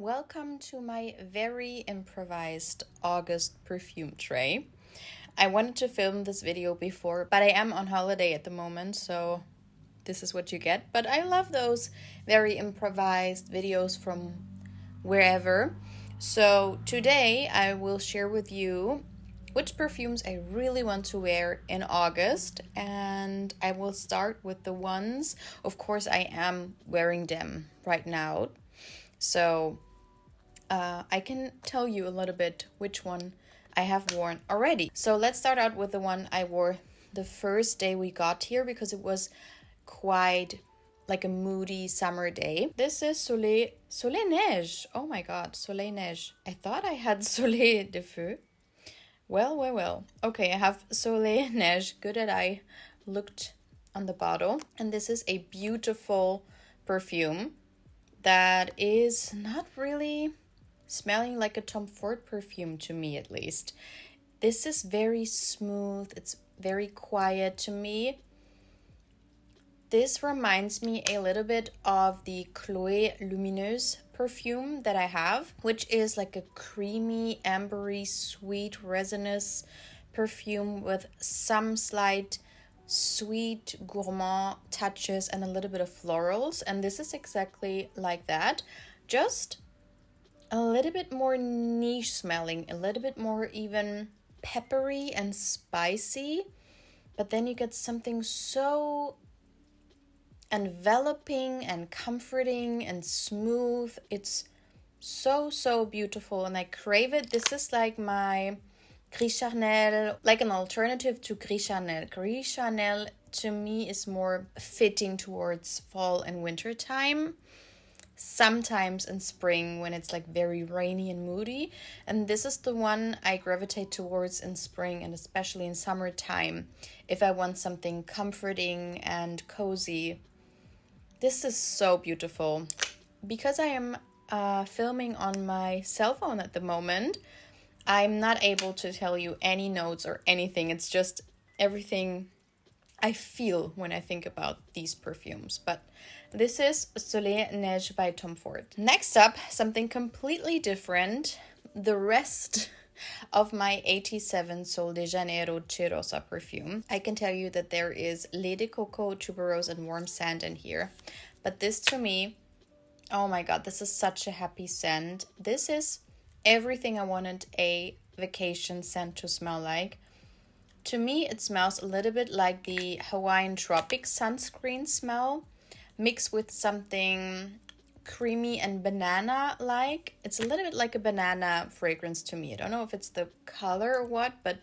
Welcome to my very improvised August perfume tray. I wanted to film this video before, but I am on holiday at the moment, so this is what you get. But I love those very improvised videos from wherever. So today I will share with you which perfumes I really want to wear in August, and I will start with the ones, of course I am wearing them right now. So I can tell you a little bit which one I have worn already. So let's start out with the one I wore the first day we got here, because it was quite like a moody summer day. This is Soleil Neige. Oh my god, Soleil Neige. I thought I had Soleil de Feu. Well. Okay, I have Soleil Neige. Good that I looked on the bottle. And this is a beautiful perfume that is not really smelling like a Tom Ford perfume, to me at least. This is very smooth. It's very quiet to me. This reminds me a little bit of the Chloé Lumineuse perfume that I have, which is like a creamy, ambery, sweet, resinous perfume with some slight sweet gourmand touches and a little bit of florals. And this is exactly like that, just a little bit more niche smelling, a little bit more even peppery and spicy, but then you get something so enveloping and comforting and smooth. It's so beautiful and I crave it. This is like my Gris Charnel, like an alternative to Gris Charnel. Gris Charnel to me is more fitting towards fall and winter time. Sometimes in spring when it's like very rainy and moody. And this is the one I gravitate towards in spring and especially in summertime if I want something comforting and cozy. This is so beautiful. Because I am filming on my cell phone at the moment, I'm not able to tell you any notes or anything. It's just everything I feel when I think about these perfumes. But this is Soleil Neige by Tom Ford. Next up, something completely different. The rest of my 87 Sol de Janeiro Cheirosa perfume. I can tell you that there is Lait de Coco, Tuberose, and Warm Sand in here. But this to me, oh my god, this is such a happy scent. This is everything I wanted a vacation scent to smell like. To me, it smells a little bit like the Hawaiian Tropic sunscreen smell, mixed with something creamy and banana-like. It's a little bit like a banana fragrance to me. I don't know if it's the color or what, but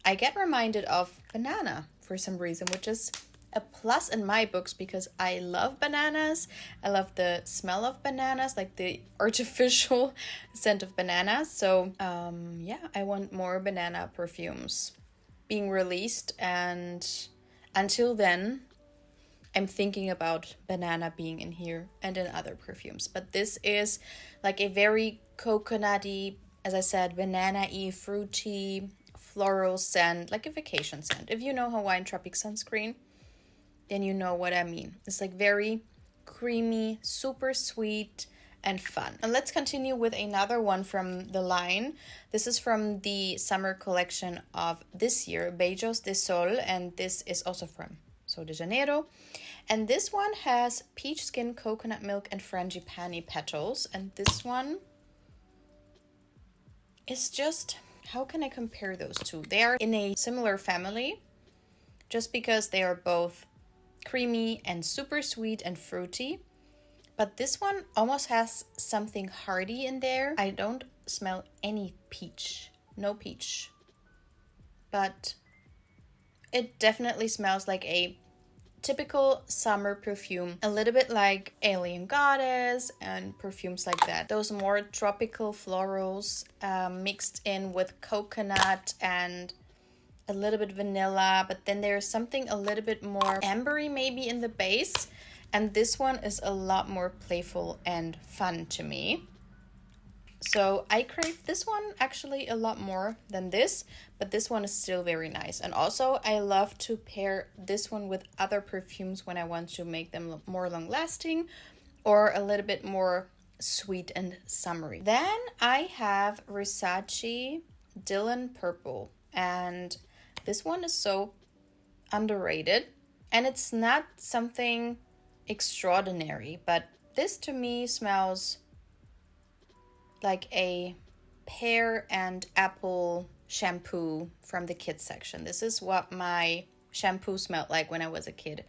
I get reminded of banana for some reason, which is a plus in my books because I love bananas. I love the smell of bananas, like the artificial scent of bananas. So yeah, I want more banana perfumes being released, and until then I'm thinking about banana being in here and in other perfumes. But this is like a very coconutty, as I said, banana-y, fruity, floral scent, like a vacation scent. If you know Hawaiian Tropic sunscreen, then you know what I mean. It's like very creamy, super sweet, and fun. And let's continue with another one from the line. This is from the summer collection of this year, Beijos de Sol, and this is also from Sol de Janeiro. And this one has peach skin, coconut milk, and frangipani petals. And this one is just, how can I compare those two? They are in a similar family, just because they are both creamy and super sweet and fruity. But this one almost has something hearty in there. I don't smell any peach. No peach. But it definitely smells like a typical summer perfume. A little bit like Alien Goddess and perfumes like that. Those more tropical florals mixed in with coconut and a little bit vanilla. But then there's something a little bit more ambery maybe in the base. And this one is a lot more playful and fun to me. So I crave this one actually a lot more than this, but this one is still very nice. And also I love to pair this one with other perfumes when I want to make them more long lasting or a little bit more sweet and summery. Then I have Versace Dylan Purple, and this one is so underrated, and it's not something extraordinary, but this to me smells like a pear and apple shampoo from the kids section. This is what my shampoo smelled like when I was a kid.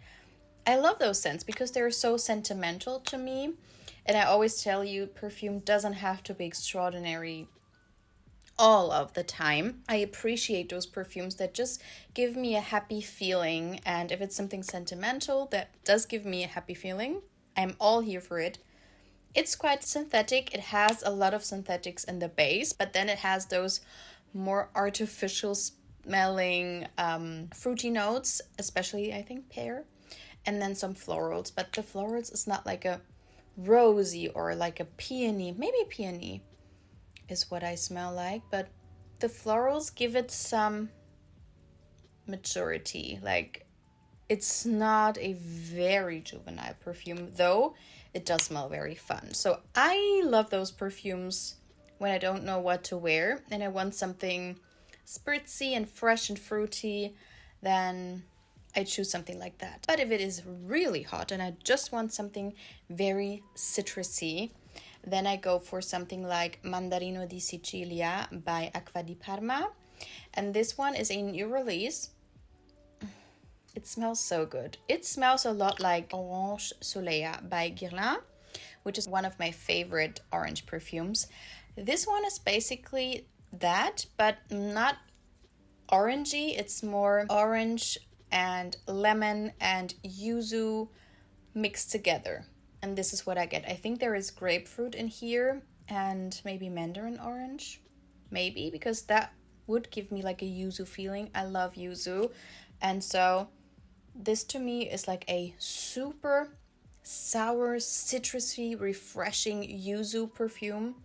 I love those scents because they're so sentimental to me. And I always tell you, perfume doesn't have to be extraordinary all of the time. I appreciate those perfumes that just give me a happy feeling. And if it's something sentimental that does give me a happy feeling, I'm all here for it. It's quite synthetic. It has a lot of synthetics in the base, but then it has those more artificial smelling fruity notes, especially I think pear, and then some florals. But the florals is not like a rosy or like a peony. Maybe peony is what I smell like, but the florals give it some maturity. Like, it's not a very juvenile perfume, though it does smell very fun. So I love those perfumes when I don't know what to wear and I want something spritzy and fresh and fruity, then I choose something like that. But if it is really hot and I just want something very citrusy, then I go for something like Mandarino di Sicilia by Acqua di Parma. And this one is a new release. It smells so good. It smells a lot like Orange Soleil by Guerlain, which is one of my favorite orange perfumes. This one is basically that, but not orangey. It's more orange and lemon and yuzu mixed together. And this is what I get. I think there is grapefruit in here and maybe mandarin orange. Maybe, because that would give me like a yuzu feeling. I love yuzu. And so this to me is like a super sour, citrusy, refreshing yuzu perfume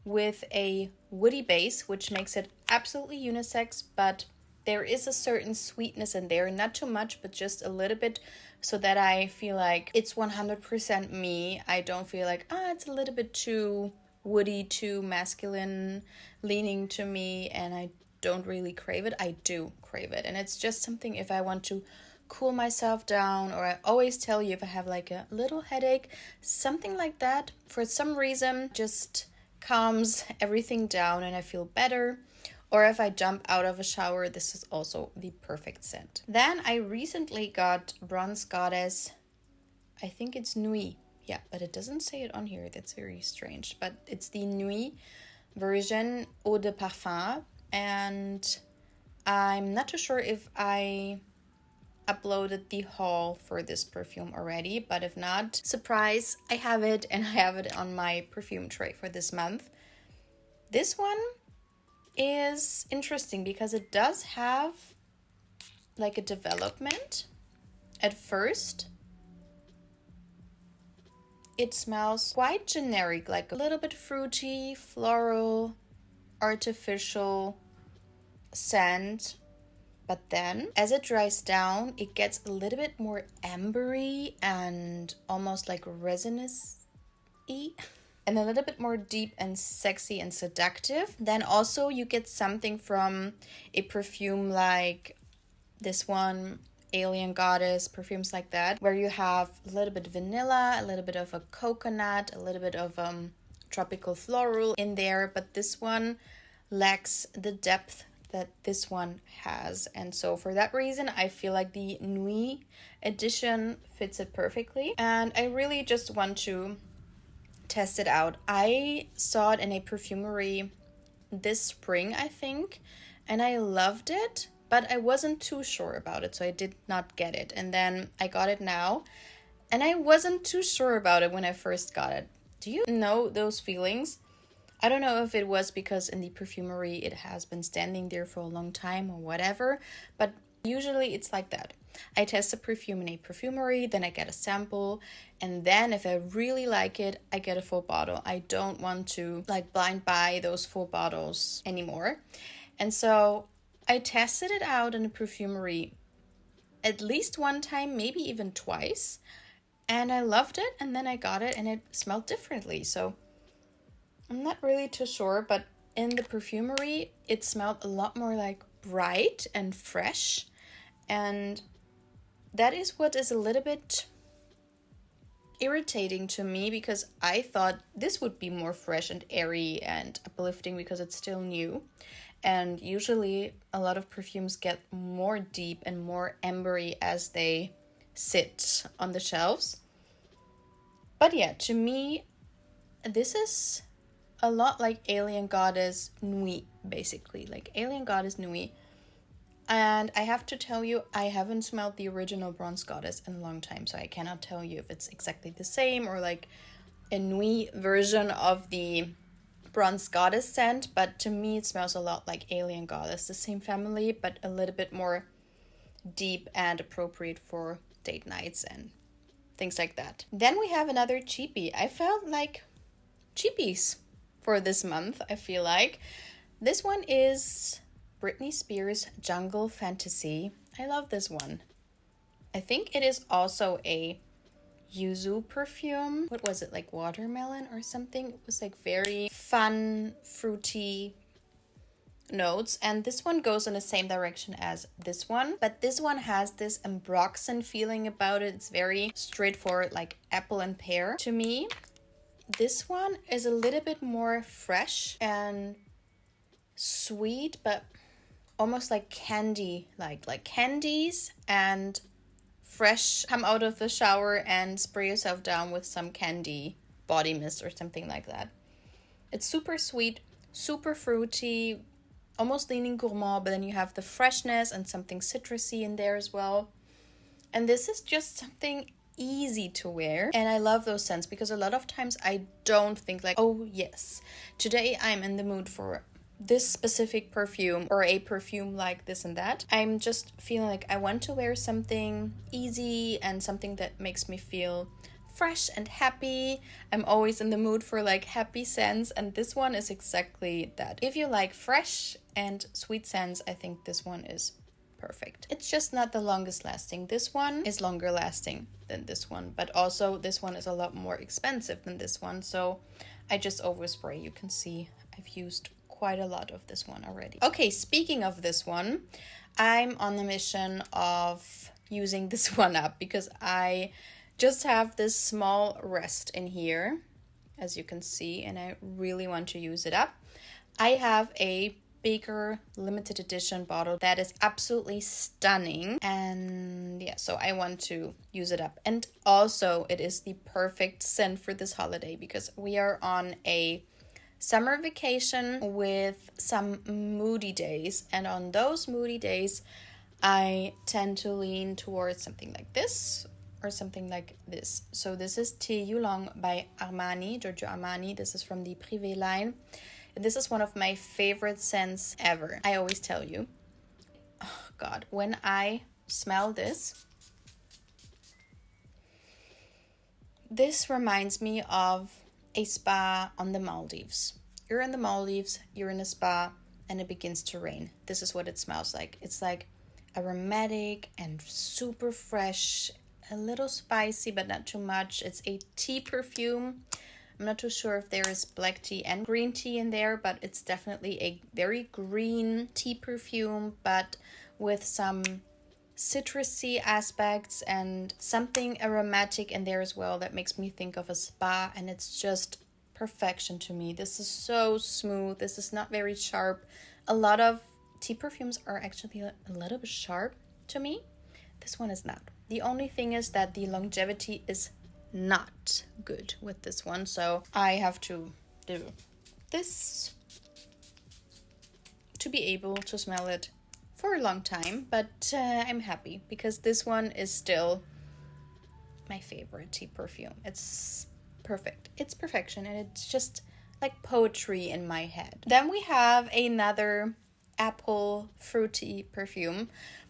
with a woody base, which makes it absolutely unisex, but there is a certain sweetness in there, not too much, but just a little bit, so that I feel like it's 100% me. I don't feel like, it's a little bit too woody, too masculine leaning to me, and I don't really crave it. I do crave it, and it's just something if I want to cool myself down, or I always tell you if I have like a little headache, something like that, for some reason, just calms everything down and I feel better. Or if I jump out of a shower, this is also the perfect scent. Then I recently got Bronze Goddess, I think it's Nuit. Yeah, but it doesn't say it on here. That's very strange. But it's the Nuit version Eau de Parfum. And I'm not too sure if I uploaded the haul for this perfume already, but if not, surprise, I have it, and I have it on my perfume tray for this month. This one is interesting because it does have like a development. At first, it smells quite generic, like a little bit fruity, floral, artificial scent. But then, as it dries down, it gets a little bit more ambery and almost like resinous-y. And a little bit more deep and sexy and seductive. Then also you get something from a perfume like this one, Alien Goddess, perfumes like that, where you have a little bit of vanilla, a little bit of a coconut, a little bit of tropical floral in there. But this one lacks the depth that this one has, and so for that reason I feel like the Nuit edition fits it perfectly, and I really just want to test it out. I saw it in a perfumery this spring, I think, and I loved it, but I wasn't too sure about it, so I did not get it. And then I got it now, and I wasn't too sure about it when I first got it. Do you know those feelings? I don't know if it was because in the perfumery it has been standing there for a long time or whatever, but usually it's like that. I test a perfume in a perfumery, then I get a sample, and then if I really like it, I get a full bottle. I don't want to like blind buy those full bottles anymore. And so I tested it out in a perfumery at least one time, maybe even twice. and I loved it, and then I got it and it smelled differently. So I'm not really too sure, but in the perfumery, it smelled a lot more like bright and fresh. And that is what is a little bit irritating to me, because I thought this would be more fresh and airy and uplifting because it's still new. And usually a lot of perfumes get more deep and more ambery as they sit on the shelves. But yeah, to me, this is a lot like Alien Goddess Nuit, basically. Like Alien Goddess Nuit. And I have to tell you, I haven't smelled the original Bronze Goddess in a long time, so I cannot tell you if it's exactly the same or like a Nuit version of the Bronze Goddess scent. But to me, it smells a lot like Alien Goddess, the same family, but a little bit more deep and appropriate for date nights and things like that. Then we have another cheapie. I felt like cheapies for this month, I feel like. This one is Britney Spears Jungle Fantasy. I love this one. I think it is also a yuzu perfume. What was it, like watermelon or something? It was like very fun, fruity notes, and this one goes in the same direction as this one, but this one has this ambroxan feeling about it. It's very straightforward, like apple and pear to me. This one is a little bit more fresh and sweet, but almost like candy, like candies and fresh. Come out of the shower and spray yourself down with some candy body mist or something like that. It's super sweet, super fruity, almost leaning gourmand, but then you have the freshness and something citrusy in there as well. And this is just something easy to wear. And I love those scents because a lot of times I don't think like, oh yes, today I'm in the mood for this specific perfume or a perfume like this and that. I'm just feeling like I want to wear something easy and something that makes me feel fresh and happy. I'm always in the mood for like happy scents, and this one is exactly that. If you like fresh and sweet scents, I think this one is perfect. It's just not the longest lasting. This one is longer lasting than this one, but also this one is a lot more expensive than this one, so I just overspray. You can see I've used quite a lot of this one already. Okay, speaking of this one, I'm on the mission of using this one up because I just have this small rest in here, as you can see, and I really want to use it up. I have a bigger limited edition bottle that is absolutely stunning, and yeah, so I want to use it up. And also it is the perfect scent for this holiday because we are on a summer vacation with some moody days, and on those moody days I tend to lean towards something like this or something like this. So this is Yulong by Armani, Giorgio Armani. This is from the Privé line. And this is one of my favorite scents ever. I always tell you, oh God, when I smell this, this reminds me of a spa on the Maldives. You're in the Maldives, you're in a spa, and it begins to rain. This is what it smells like. It's like aromatic and super fresh, a little spicy, but not too much. It's a tea perfume. I'm not too sure if there is black tea and green tea in there, but it's definitely a very green tea perfume, but with some citrusy aspects and something aromatic in there as well that makes me think of a spa, and it's just perfection to me. This is so smooth. This is not very sharp. A lot of tea perfumes are actually a little bit sharp to me. This one is not. The only thing is that the longevity is not good with this one, so I have to do this to be able to smell it for a long time, but I'm happy because this one is still my favorite tea perfume. It's perfect. It's perfection, and it's just like poetry in my head. Then we have another apple fruity perfume,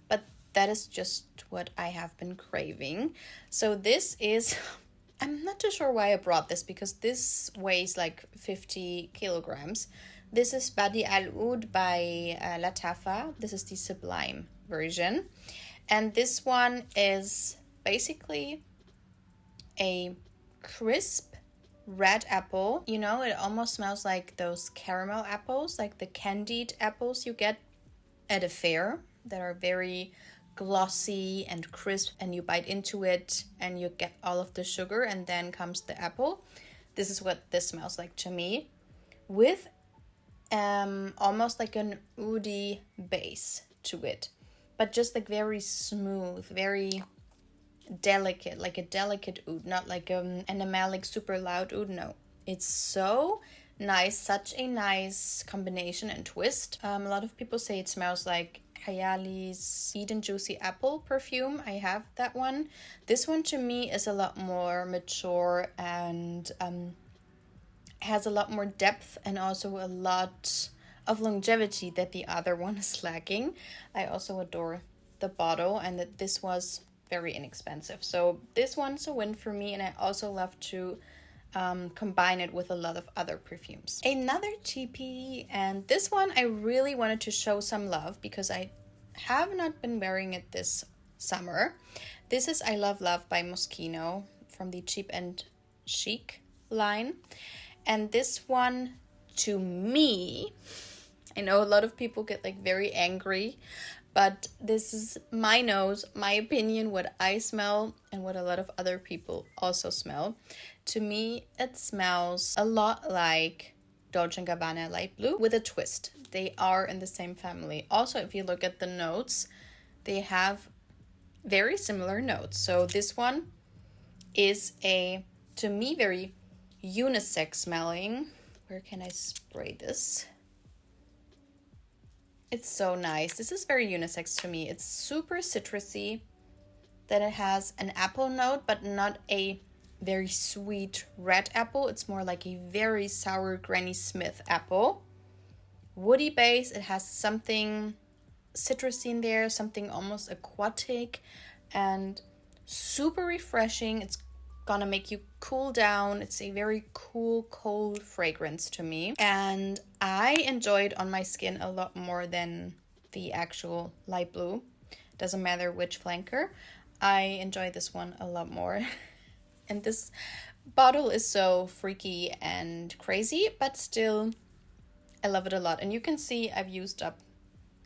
but that is just what I have been craving. So this is, I'm not too sure why I brought this because this weighs like 50 kilograms. This is Bade'e by Lattafa. This is the Sublime version. And this one is basically a crisp red apple. You know, it almost smells like those caramel apples, like the candied apples you get at a fair that are very glossy and crisp, and you bite into it and you get all of the sugar and then comes the apple. This is what this smells like to me, with almost like an oody base to it, but just like very smooth, very delicate, like a delicate oud, not like an animalic super loud oud. No, it's so nice, such a nice combination and twist. A lot of people say it smells like Kayali's Sweet and Juicy Apple perfume. I have that one. This one to me is a lot more mature and has a lot more depth and also a lot of longevity that the other one is lacking. I also adore the bottle, and that this was very inexpensive. So this one's a win for me, and I also love to combine it with a lot of other perfumes. Another cheapie, and this one I really wanted to show some love because I have not been wearing it this summer. This is I Love Love by Moschino from the Cheap and Chic line. And this one, to me, I know a lot of people get like very angry, but this is my nose, my opinion, what I smell and what a lot of other people also smell. To me, it smells a lot like Dolce & Gabbana Light Blue with a twist. They are in the same family. Also, if you look at the notes, they have very similar notes. So this one is a, to me, very unisex smelling. Where can I spray this? It's so nice. This is very unisex to me. It's super citrusy. Then it has an apple note, but not a very sweet red apple. It's more like a very sour Granny Smith apple. Woody base. It has something citrusy in there, something almost aquatic, and super refreshing. It's gonna make you cool down. It's a very cool, cold fragrance to me, and I enjoy it on my skin a lot more than the actual light blue. Doesn't matter which flanker. I enjoy this one a lot more. And this bottle is so freaky and crazy, but still I love it a lot. And you can see I've used up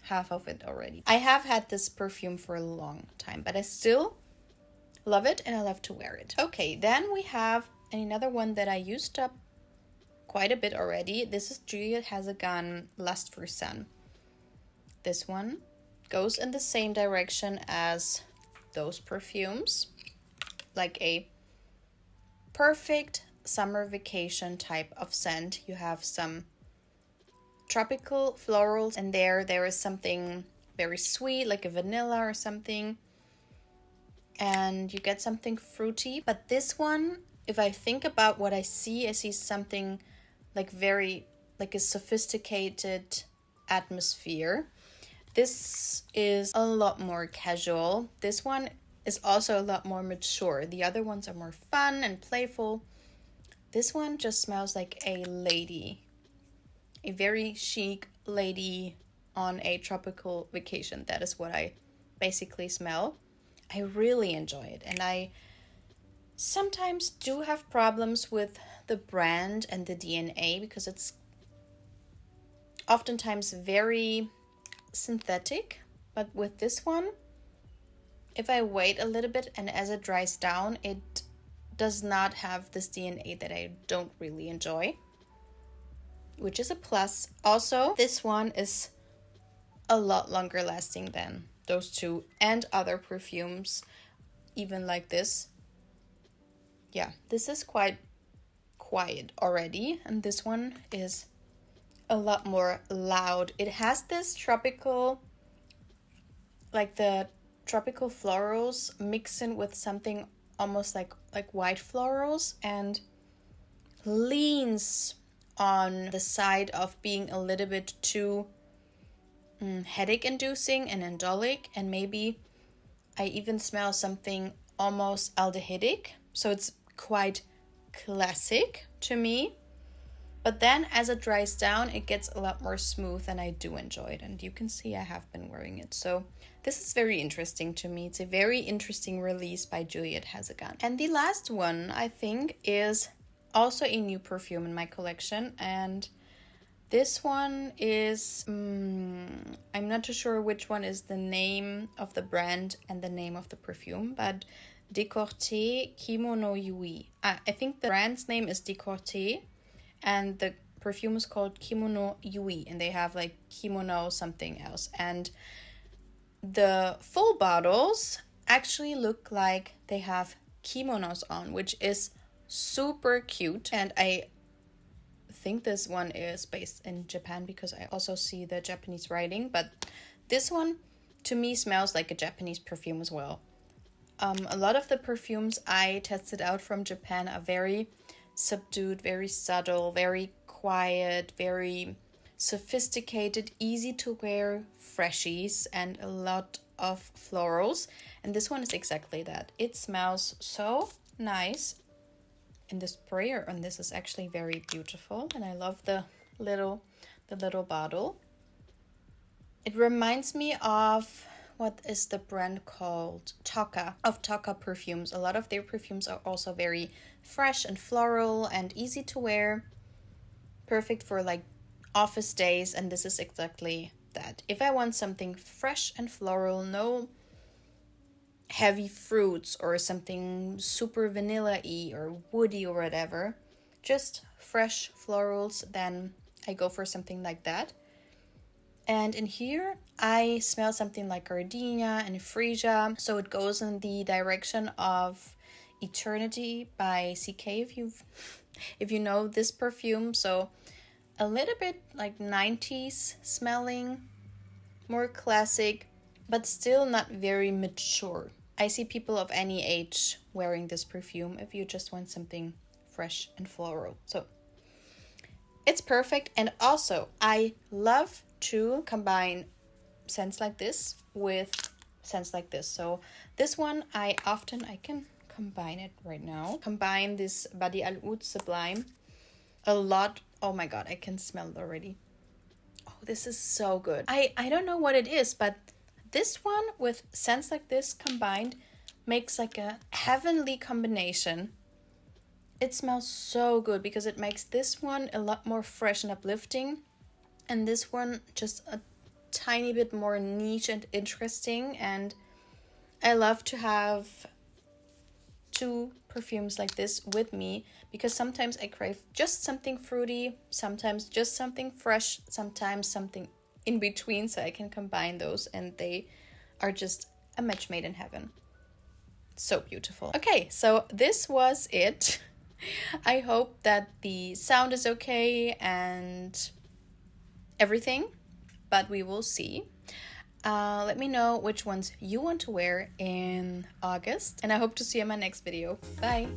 half of it already. I have had this perfume for a long time, but I still love it and I love to wear it. Okay, then we have another one that I used up quite a bit already. This is Juliette Hazegan Lust for Sun. This one goes in the same direction as those perfumes, like a perfect summer vacation type of scent. You have some tropical florals, and there is something very sweet, like a vanilla or something, and you get something fruity. But this one, if I think about what I see something like very, like a sophisticated atmosphere. This is a lot more casual. This one is also a lot more mature. The other ones are more fun and playful. This one just smells like a lady, a very chic lady on a tropical vacation. That is what I basically smell. I really enjoy it, and I sometimes do have problems with the brand and the DNA because it's oftentimes very synthetic. But with this one, if I wait a little bit and as it dries down, it does not have this DNA that I don't really enjoy, which is a plus. Also, this one is a lot longer lasting than those two and other perfumes, even like this. Yeah, this is quite quiet already, and this one is a lot more loud. It has this tropical, like the tropical florals mixing with something almost like white florals, and leans on the side of being a little bit too headache inducing and indolic, and maybe I even smell something almost aldehydic. So it's quite classic to me. But then as it dries down, it gets a lot more smooth and I do enjoy it. And you can see I have been wearing it. So this is very interesting to me. It's a very interesting release by Juliette Hazegan. And the last one, I think, is also a new perfume in my collection. And this one is, I'm not too sure which one is the name of the brand and the name of the perfume, but Decorté Kimono Yui. I think the brand's name is Decorté and the perfume is called Kimono Yui, and they have like kimono something else. And the full bottles actually look like they have kimonos on, which is super cute. And I think this one is based in Japan because I also see the Japanese writing, but this one to me smells like a Japanese perfume as well. A lot of the perfumes I tested out from Japan are very subdued, very subtle, very quiet, very sophisticated, easy to wear freshies, and a lot of florals. And this one is exactly that. It smells so nice. And the sprayer on this is actually very beautiful, and I love the little bottle. It reminds me of, what is the brand called? Tocca, of Tocca perfumes. A lot of their perfumes are also very fresh and floral and easy to wear. Perfect for like office days, and this is exactly that. If I want something fresh and floral, no heavy fruits or something super vanilla-y or woody or whatever, just fresh florals, then I go for something like that. And in here I smell something like gardenia and freesia, so it goes in the direction of Eternity by CK, if you know this perfume. So a little bit like 90s smelling, more classic, but still not very mature. I see people of any age wearing this perfume if you just want something fresh and floral. So it's perfect. And also I love to combine scents like this with scents like this. So this one I can combine it right now. Combine this Bade'e Sublime a lot. Oh my god, I can smell it already. Oh, this is so good. I don't know what it is, but this one with scents like this combined makes like a heavenly combination. It smells so good because it makes this one a lot more fresh and uplifting, and this one just a tiny bit more niche and interesting. And I love to have two perfumes like this with me because sometimes I crave just something fruity, sometimes just something fresh, sometimes something in between, so I can combine those and they are just a match made in heaven. So beautiful. Okay, so this was it. I hope that the sound is okay and everything, but we will see. Let me know which ones you want to wear in August, and I hope to see you in my next video. Bye!